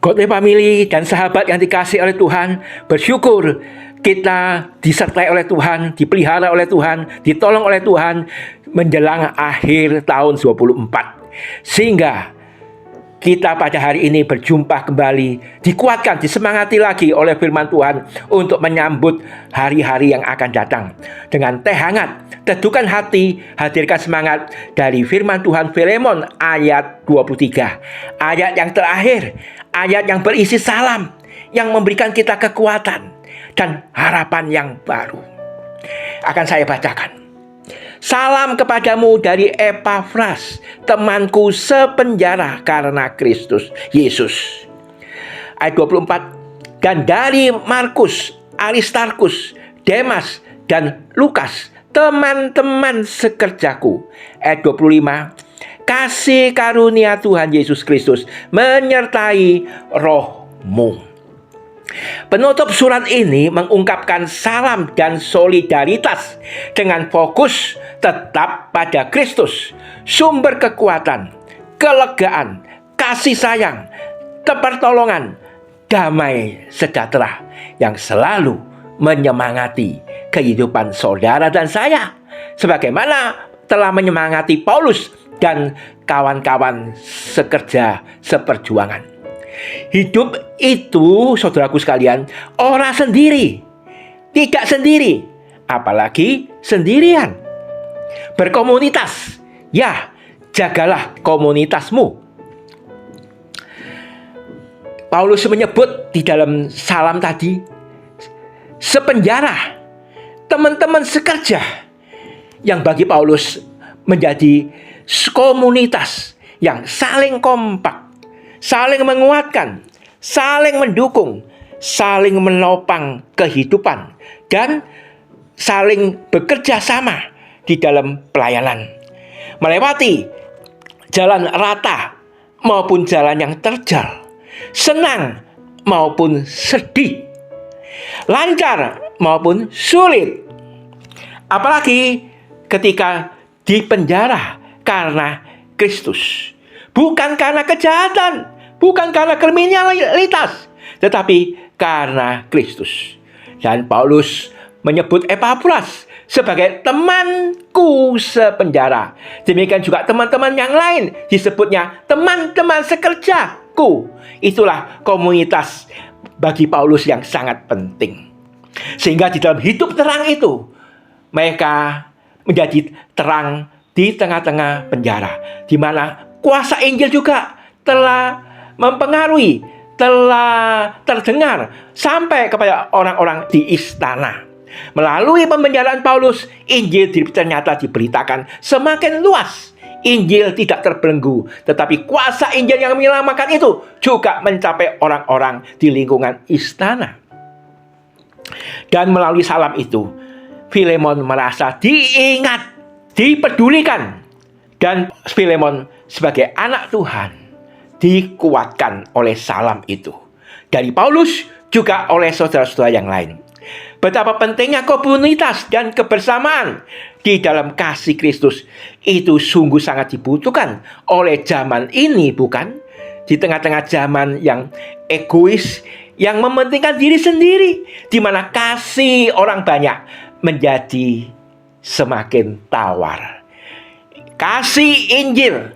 Godly Family dan sahabat yang dikasih oleh Tuhan, bersyukur kita disertai oleh Tuhan, dipelihara oleh Tuhan, ditolong oleh Tuhan menjelang akhir tahun 24. Sehingga kita pada hari ini berjumpa kembali, dikuatkan, disemangati lagi oleh firman Tuhan untuk menyambut hari-hari yang akan datang. Dengan teh hangat, teduhkan hati, hadirkan semangat dari firman Tuhan Filemon ayat 23. Ayat yang terakhir, ayat yang berisi salam, yang memberikan kita kekuatan dan harapan yang baru. Akan saya bacakan. Salam kepadamu dari Epafras, temanku sepenjara karena Kristus Yesus. Ayat 24. Dan dari Markus, Aristarkus, Demas, dan Lukas, teman-teman sekerjaku. Ayat 25. Kasih karunia Tuhan Yesus Kristus menyertai rohmu. Penutup surat ini mengungkapkan salam dan solidaritas dengan fokus tetap pada Kristus, sumber kekuatan, kelegaan, kasih sayang, pertolongan, damai sejahtera yang selalu menyemangati kehidupan saudara dan saya, sebagaimana telah menyemangati Paulus dan kawan-kawan sekerja seperjuangan. Hidup itu, saudaraku sekalian, ora sendiri, tidak sendiri, apalagi sendirian. Berkomunitas, ya, jagalah komunitasmu. Paulus menyebut di dalam salam tadi, sepenjara, teman-teman sekerja, yang bagi Paulus menjadi komunitas yang saling kompak, saling menguatkan, saling mendukung, saling menopang kehidupan, dan saling bekerja sama di dalam pelayanan. Melewati jalan rata maupun jalan yang terjal, senang maupun sedih, lancar maupun sulit. Apalagi ketika di penjara karena Kristus. Bukan karena kejahatan, bukan karena kriminalitas, tetapi karena Kristus. Dan Paulus menyebut Epafras sebagai temanku sepenjara. Demikian juga teman-teman yang lain disebutnya teman-teman sekerjaku. Itulah komunitas bagi Paulus yang sangat penting. Sehingga di dalam hidup terang itu, mereka menjadi terang di tengah-tengah penjara, di mana kuasa Injil juga telah mempengaruhi, telah terdengar sampai kepada orang-orang di istana. Melalui pembenjaraan Paulus, Injil ternyata diberitakan semakin luas. Injil tidak terbelenggu, tetapi kuasa Injil yang menyelamatkan itu juga mencapai orang-orang di lingkungan istana. Dan melalui salam itu, Filemon merasa diingat, dipedulikan. Dan Filemon sebagai anak Tuhan dikuatkan oleh salam itu. Dari Paulus juga oleh saudara-saudara yang lain. Betapa pentingnya komunitas dan kebersamaan di dalam kasih Kristus. Itu sungguh sangat dibutuhkan oleh zaman ini, bukan? Di tengah-tengah zaman yang egois, yang mementingkan diri sendiri, di mana kasih orang banyak menjadi semakin tawar. Kasih Injil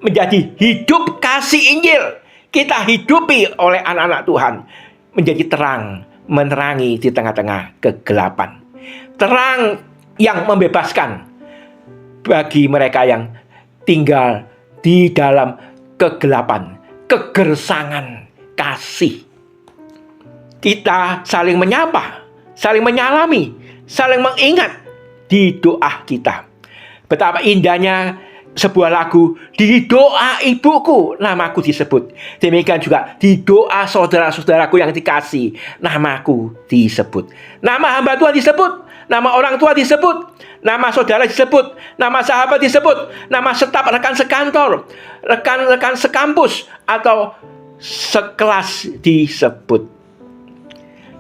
menjadi hidup kasih Injil. Kita hidupi oleh anak-anak Tuhan menjadi terang, menerangi di tengah-tengah kegelapan. Terang yang membebaskan bagi mereka yang tinggal di dalam kegelapan, kegersangan kasih. Kita saling menyapa, saling menyalami, saling mengingat di doa kita. Betapa indahnya sebuah lagu, di doa ibuku namaku disebut. Demikian juga di doa saudara-saudaraku yang dikasih, namaku disebut. Nama hamba Tuhan disebut, nama orang tua disebut, nama saudara disebut, nama sahabat disebut, nama staf rekan sekantor, rekan-rekan sekampus atau sekelas disebut.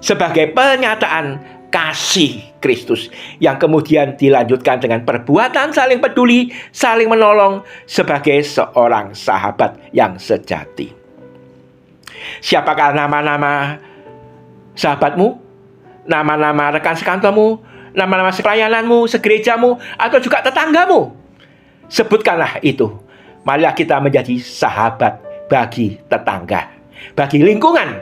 Sebagai pernyataan kasih Kristus yang kemudian dilanjutkan dengan perbuatan saling peduli, saling menolong sebagai seorang sahabat yang sejati. Siapakah nama-nama sahabatmu, nama-nama rekan sekantormu, nama-nama sekelayananmu, segerejamu, atau juga tetanggamu? Sebutkanlah itu. Marilah kita menjadi sahabat bagi tetangga, bagi lingkungan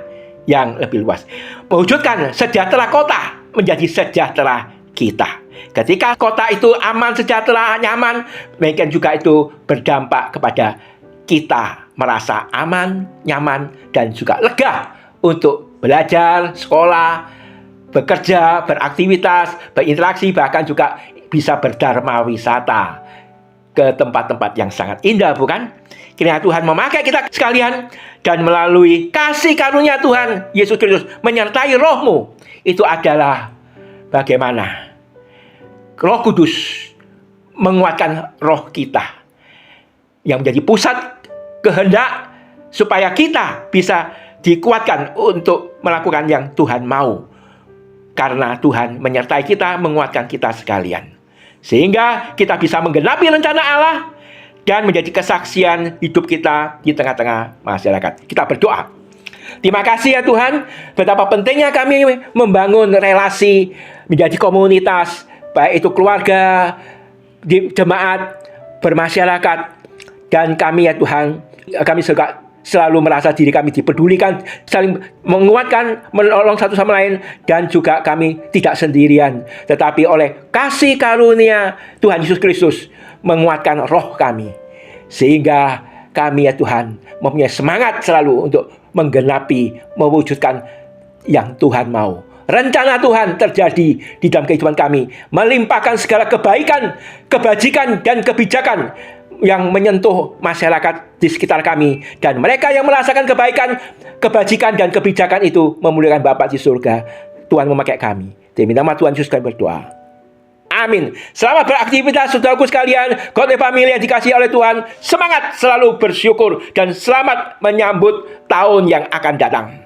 yang lebih luas. Mewujudkan sejahtera kota menjadi sejahtera kita. Ketika kota itu aman, sejahtera, nyaman, mungkin juga itu berdampak kepada kita merasa aman, nyaman, dan juga lega untuk belajar, sekolah, bekerja, beraktivitas, berinteraksi, bahkan juga bisa berdharma wisata ke tempat-tempat yang sangat indah, bukan? Kiranya Tuhan memakai kita sekalian, dan melalui kasih karunia Tuhan Yesus Kristus menyertai rohmu. Itu adalah bagaimana Roh Kudus menguatkan roh kita, yang menjadi pusat kehendak supaya kita bisa dikuatkan untuk melakukan yang Tuhan mau. Karena Tuhan menyertai kita, menguatkan kita sekalian, sehingga kita bisa menggenapi rencana Allah dan menjadi kesaksian hidup kita di tengah-tengah masyarakat. Kita berdoa. Terima kasih ya Tuhan, betapa pentingnya kami membangun relasi menjadi komunitas, baik itu keluarga, di jemaat, bermasyarakat, dan kami ya Tuhan, kami juga selalu merasa diri kami dipedulikan, saling menguatkan, menolong satu sama lain, dan juga kami tidak sendirian, tetapi oleh kasih karunia Tuhan Yesus Kristus menguatkan roh kami, sehingga kami ya Tuhan mempunyai semangat selalu untuk menggenapi, mewujudkan yang Tuhan mau. Rencana Tuhan terjadi di dalam kehidupan kami, melimpahkan segala kebaikan, kebajikan, dan kebijakan yang menyentuh masyarakat di sekitar kami, dan mereka yang merasakan kebaikan, kebajikan, dan kebijakan itu memuliakan Bapa di surga. Tuhan memakai kami. Demi nama Tuhan Yesus kami berdoa. Amin. Selamat beraktivitas saudaraku sekalian, Godly Family yang dikasihi oleh Tuhan. Semangat selalu bersyukur dan selamat menyambut tahun yang akan datang.